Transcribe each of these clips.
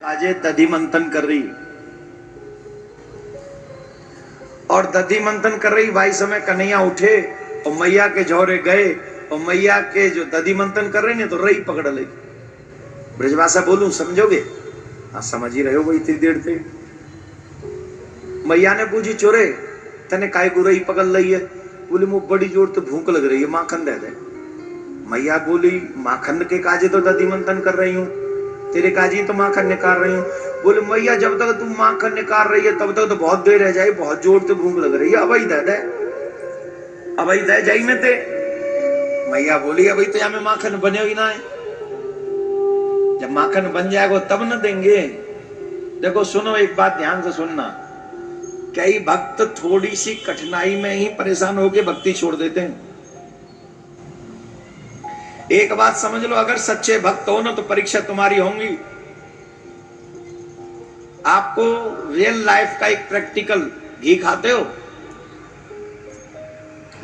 आजे दधी मंथन कर रही और दधी मंथन कर रही। भाई समय कन्हैया उठे और मैया के झोरे गए और मैया के जो दधी मंथन कर रहे ने तो रही पकड़ ली। ब्रजभाषा बोलूं समझोगे? हाँ समझ ही रहे हो इतनी देर से। मैया ने पूछी चोरे तने काय को रही पकड़ ली है? बोले मुझे बड़ी जोर तो भूख लग रही है, माखन दे दे। मैया बोली माखन के काजे तो दधी मंथन कर रही हूँ, तेरे काजी तो माखन निकाल रही हूँ। बोले मैया जब तक तुम माखन निकाल रही है तब तक तो बहुत देर रह जाए, बहुत जोर से भूख लग रही है, अबई दे दे, अबई दे जाई में ते। मैया बोली अभी तो यहाँ में माखन बने ही ना है, जब माखन बन जाएगा तब न देंगे। देखो सुनो एक बात ध्यान से सुनना, कई भक्त थोड़ी सी कठिनाई में ही परेशान होकर भक्ति छोड़ देते हैं। एक बात समझ लो, अगर सच्चे भक्त हो ना तो परीक्षा तुम्हारी होंगी। आपको रियल लाइफ का एक प्रैक्टिकल, घी खाते हो?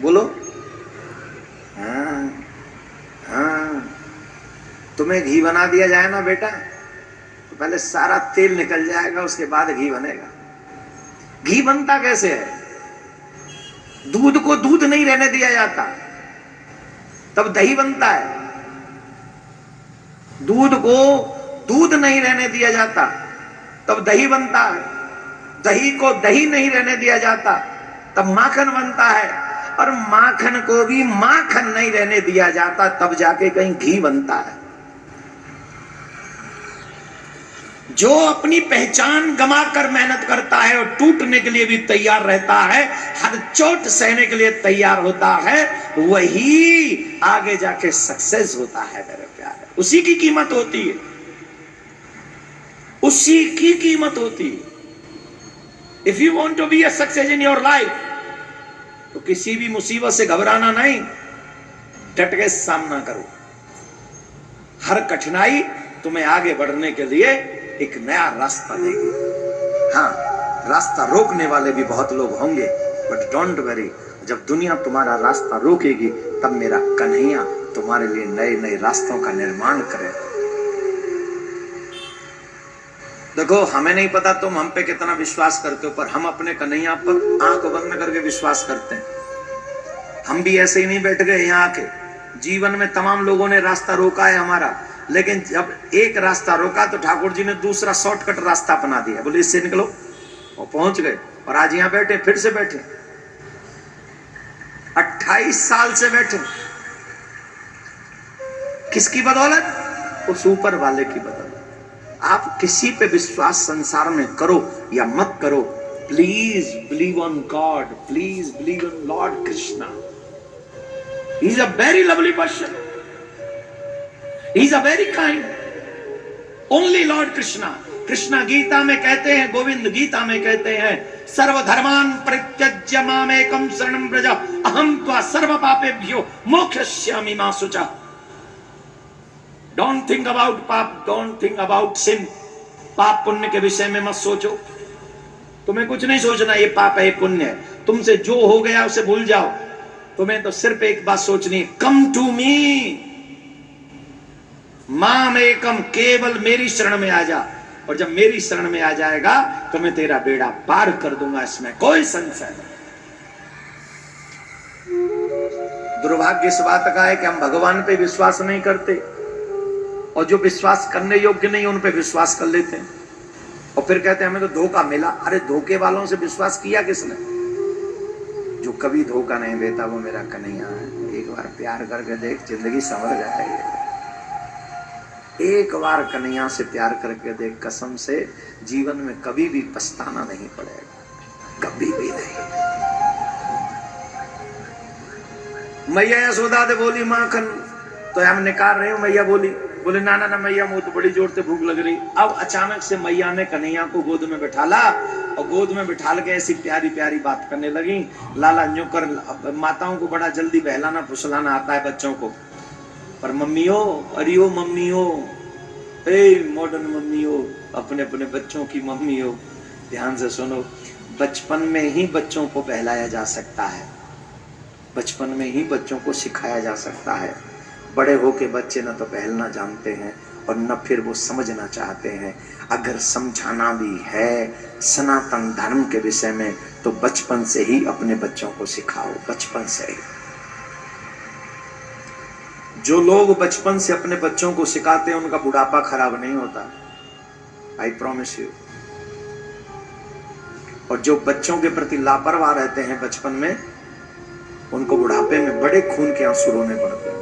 बोलो हाँ हाँ। तुम्हें घी बना दिया जाए ना बेटा तो पहले सारा तेल निकल जाएगा, उसके बाद घी बनेगा। घी बनता कैसे है? दूध को दूध नहीं रहने दिया जाता तब दही बनता है, दूध को दूध नहीं रहने दिया जाता तब दही बनता है, दही को दही नहीं रहने दिया जाता तब माखन बनता है, और माखन को भी माखन नहीं रहने दिया जाता तब जाके कहीं घी बनता है। जो अपनी पहचान गंवाकर मेहनत करता है और टूटने के लिए भी तैयार रहता है, हर चोट सहने के लिए तैयार होता है, वही आगे जाके सक्सेस होता है मेरे प्यारे। उसी की कीमत होती है, उसी की कीमत होती है। If you want to be a success in your life तो किसी भी मुसीबत से घबराना नहीं, डट के सामना करो। हर कठिनाई तुम्हें आगे बढ़ने के लिए एक नया रास्ता देगी। हाँ, रास्ता रोकने वाले भी बहुत लोग होंगे, बट डोंट वरी, जब दुनिया तुम्हारा रास्ता रोकेगी तब मेरा कन्हैया तुम्हारे लिए नए नए रास्तों का निर्माण करेगा। देखो हमें नहीं पता तुम हम पे कितना विश्वास करते हो, पर हम अपने कन्हैया पर आंख बंद करके विश्वास करते हैं। हम भी ऐसे ही नहीं बैठ गए यहाँ आके, जीवन में तमाम लोगों ने रास्ता रोका है हमारा, लेकिन जब एक रास्ता रोका तो ठाकुर जी ने दूसरा शॉर्टकट रास्ता अपना दिया, बोले इससे निकलो, और पहुंच गए। और आज यहाँ बैठे, फिर से बैठे, 28 साल से बैठे। किसकी बदौलत? उस ऊपर वाले की बदौलत। आप किसी पे विश्वास संसार में करो या मत करो, please believe on God, please believe on Lord Krishna. He is a very lovely person, he is a very kind, only Lord Krishna। Krishna Gita में कहते हैं, गोविंद गीता में कहते हैं, सर्वधर्मान परित्यज्य मामेकं शरणं व्रज अहं त्वा सर्व पापेभ्यो मोक्षयिष्यामि मा शुचः। डोंट थिंक अबाउट पाप, डोंट थिंक अबाउट सिन। पाप पुण्य के विषय में मत सोचो, तुम्हें कुछ नहीं सोचना ये पाप है ये पुण्य है, तुमसे जो हो गया उसे भूल जाओ। तुम्हें तो सिर्फ एक बात सोचनी है, कम टू मी माम एकम, केवल मेरी शरण में आ जा, और जब मेरी शरण में आ जाएगा तो मैं तेरा बेड़ा पार कर दूंगा, इसमें कोई संशय नहीं। दुर्भाग्य इस बात का है कि हम भगवान पे विश्वास नहीं करते, और जो विश्वास करने योग्य नहीं उन पे विश्वास कर लेते हैं, और फिर कहते हैं हमें तो धोखा मिला। अरे धोखे वालों से विश्वास किया किसने? जो कभी धोखा नहीं देता वो मेरा कन्हैया है। एक बार प्यार करके देख, जिंदगी संवर जाएगी। एक बार कन्हैया से प्यार करके देख, कसम से जीवन में कभी भी पछताना नहीं पड़ेगा, कभी भी नहीं। मैया यशोदा दे बोली माखन तो हम निकाल रहे हो। मैया बोली, बोले ना ना ना मैया मुझे तो बड़ी जोर से भूख लग रही। अब अचानक से मैया ने कन्हैया को गोद में बिठाला, और गोद में बिठाल के ऐसी प्यारी प्यारी बात करने लगी। लाला न्यू कर, माताओं को बड़ा जल्दी बहलाना फुसलाना आता है बच्चों को, पर मम्मियों, अरे ओ मम्मियों, ए मॉडर्न मम्मियों, अपने अपने बच्चों की मम्मियों, ध्यान से सुनो। बचपन में ही बच्चों को बहलाया जा सकता है, बचपन में ही बच्चों को सिखाया जा सकता है। बड़े होके बच्चे न तो पहलना जानते हैं और न फिर वो समझना चाहते हैं। अगर समझाना भी है सनातन धर्म के विषय में तो बचपन से ही अपने बच्चों को सिखाओ, बचपन से ही। जो लोग बचपन से अपने बच्चों को सिखाते हैं उनका बुढ़ापा खराब नहीं होता, आई प्रॉमिस यू। और जो बच्चों के प्रति लापरवाह रहते हैं बचपन में, उनको बुढ़ापे में बड़े खून के आंसू रोने पड़ते हैं।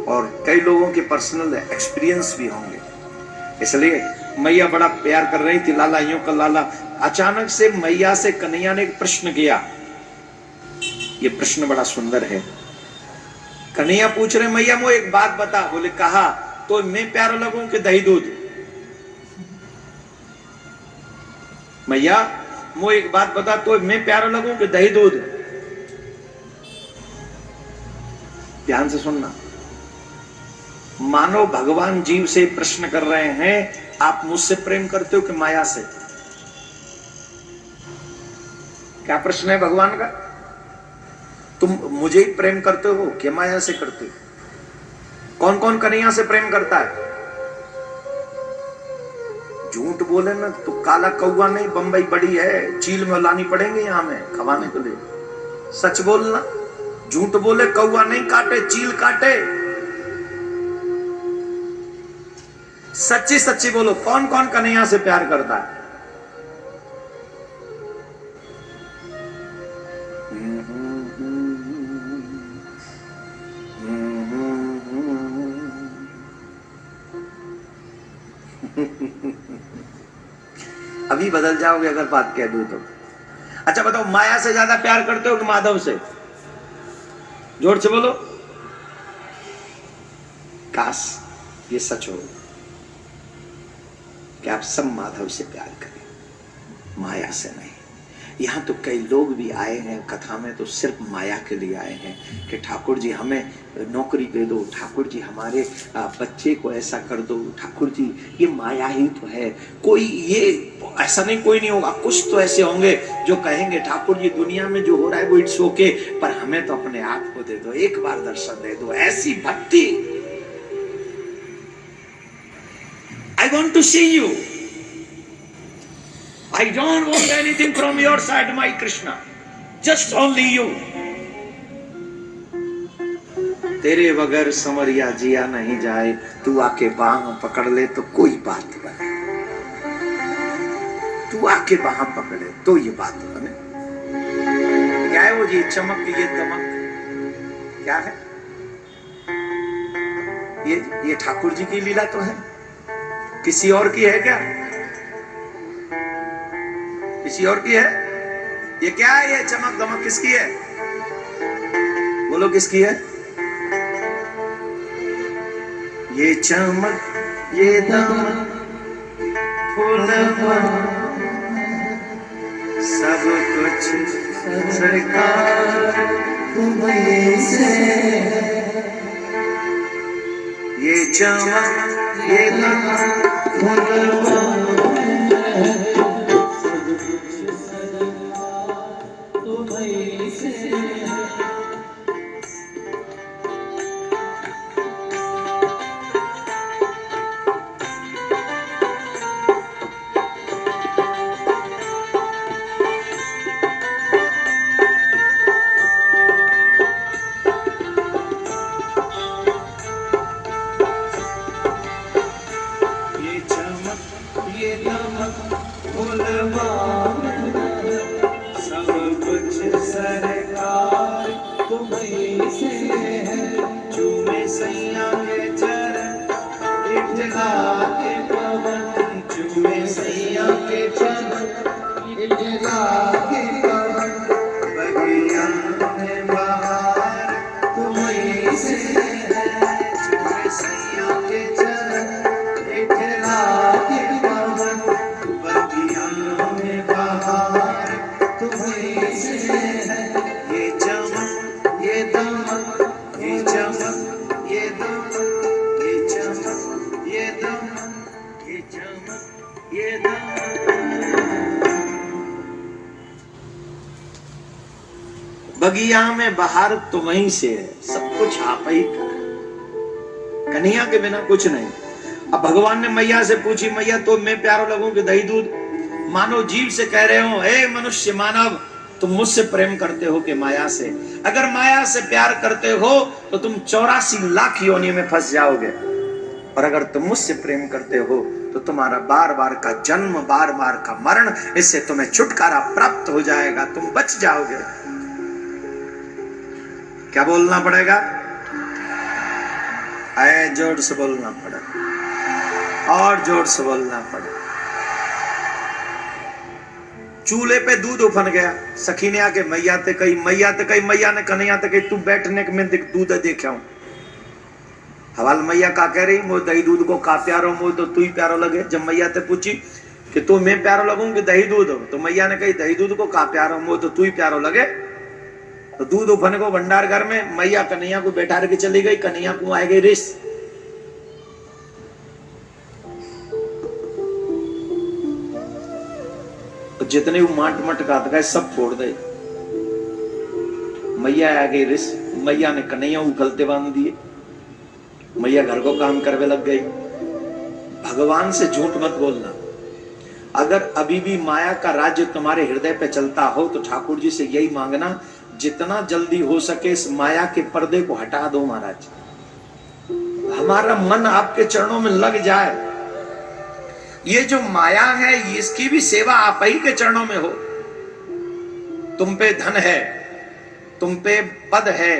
और कई लोगों के पर्सनल एक्सपीरियंस भी होंगे। इसलिए मैया बड़ा प्यार कर रही थी, लाला यूं का लाला। अचानक से मैया से कन्हैया ने एक प्रश्न किया। ये प्रश्न बड़ा सुंदर है। कन्हैया पूछ रहे, मैया मो एक बात बता। बोले कहा, तो मैं प्यारा लगूं कि दही दूध? मैया मो एक बात बता, तो मैं प्यारा लगूं कि दही दूध? ध्यान से सुनना। मानो भगवान जीव से प्रश्न कर रहे हैं, आप मुझसे प्रेम करते हो कि माया से? क्या प्रश्न है भगवान का? तुम मुझे ही प्रेम करते हो कि माया से करते हो? कौन कौन कन्हैया से प्रेम करता है? झूठ बोले ना तो काला कौवा नहीं, बंबई बड़ी है, चील में लानी पड़ेंगे यहां में खवाने के लिए। सच बोलना, झूठ बोले कौवा नहीं काटे, चील काटे। सच्ची सच्ची बोलो, कौन कौन कन्हैया से प्यार करता है? अभी बदल जाओगे अगर बात कह दूं तो। अच्छा बताओ, माया से ज्यादा प्यार करते हो कि माधव से? जोर से बोलो। काश ये सच हो कि आप सब माधव से प्यार करें, माया से नहीं। यहाँ तो कई लोग भी आए हैं कथा में तो सिर्फ माया के लिए आए हैं कि ठाकुर जी हमें नौकरी दे दो, ठाकुर जी हमारे बच्चे को ऐसा कर दो, ठाकुर जी ये माया ही तो है। कोई ये ऐसा नहीं, कोई नहीं होगा। कुछ तो ऐसे होंगे जो कहेंगे ठाकुर जी दुनिया में जो हो रहा है वो इट्स ओके, पर हमें तो अपने आप को दे दो, एक बार दर्शन दे दो। ऐसी भक्ति। I want to see you. I don't want anything from your side, my Krishna. Just only you. तेरे बगैर समरिया जिया नहीं जाए, तू आके बाह पकड़ ले तो कोई बात बने। तू आके बाह पकड़े तो ये बात बने। क्या है वो जी चमक, ये दमक क्या है? ये ठाकुर जी की लीला तो है, किसी और की है क्या? किसी और की है? ये क्या है? ये चमक दमक किसकी है? बोलो किसकी है? ये चमक ये दमक फूल सब कुछ सरकार तुम्हीं से। ये चमक ये दमक फूल बगिया में बाहर तुम ही से है, सब कुछ आप ही कर। कन्हैया के बिना कुछ नहीं। अब भगवान ने मैया से पूछी, मैया तो मैं प्यारो लगूं कि दही दूध? मानव जीव से कह रहे हो, हे मनुष्य मानव, तुम मुझसे प्रेम करते हो कि माया से? अगर माया से प्यार करते हो तो तुम 84 लाख योनि में फंस जाओगे, और अगर तुम मुझसे प्रेम करते हो तो तुम्हारा बार बार का जन्म, बार बार का मरण, इससे तुम्हें छुटकारा प्राप्त हो जाएगा, तुम बच जाओगे। क्या बोलना पड़ेगा? ऐ जोर से बोलना पड़ेगा, और जोर से बोलना पड़ेगा। चूल्हे पे दूध उफन गया, सखी ने आके मैया ते कही, मैया ने कन्हैया ते कही, तू बैठने के में दूध देखा हूं। हवाल मैया का कह रही, मोह दही दूध को का प्यारो, मोह तो तू ही प्यारो लगे। जब मैया ते पूछी कि तू मैं प्यारो लगूं कि दही दूध हो, तो मैया ने कही दही दूध को का प्यारो, मोह तो तू ही प्यारो लगे। तो दूध उफन को भंडार घर में मैया कन्हैया को बैठा के चली गई, कन्हैया को आ गई रिस। तो जितने वो माट मटकात गए सब फोड़ दे। मैया आ गई रिस, मैया ने कन्हैया उखलते बांध दिए, मैया घर को काम करने लग गई। भगवान से झूठ मत बोलना। अगर अभी भी माया का राज्य तुम्हारे हृदय पे चलता हो तो ठाकुर जी से यही मांगना, जितना जल्दी हो सके इस माया के पर्दे को हटा दो महाराज। हमारा मन आपके चरणों में लग जाए। ये जो माया है इसकी भी सेवा आप ही के चरणों में हो। तुम पे धन है, तुम पे पद है,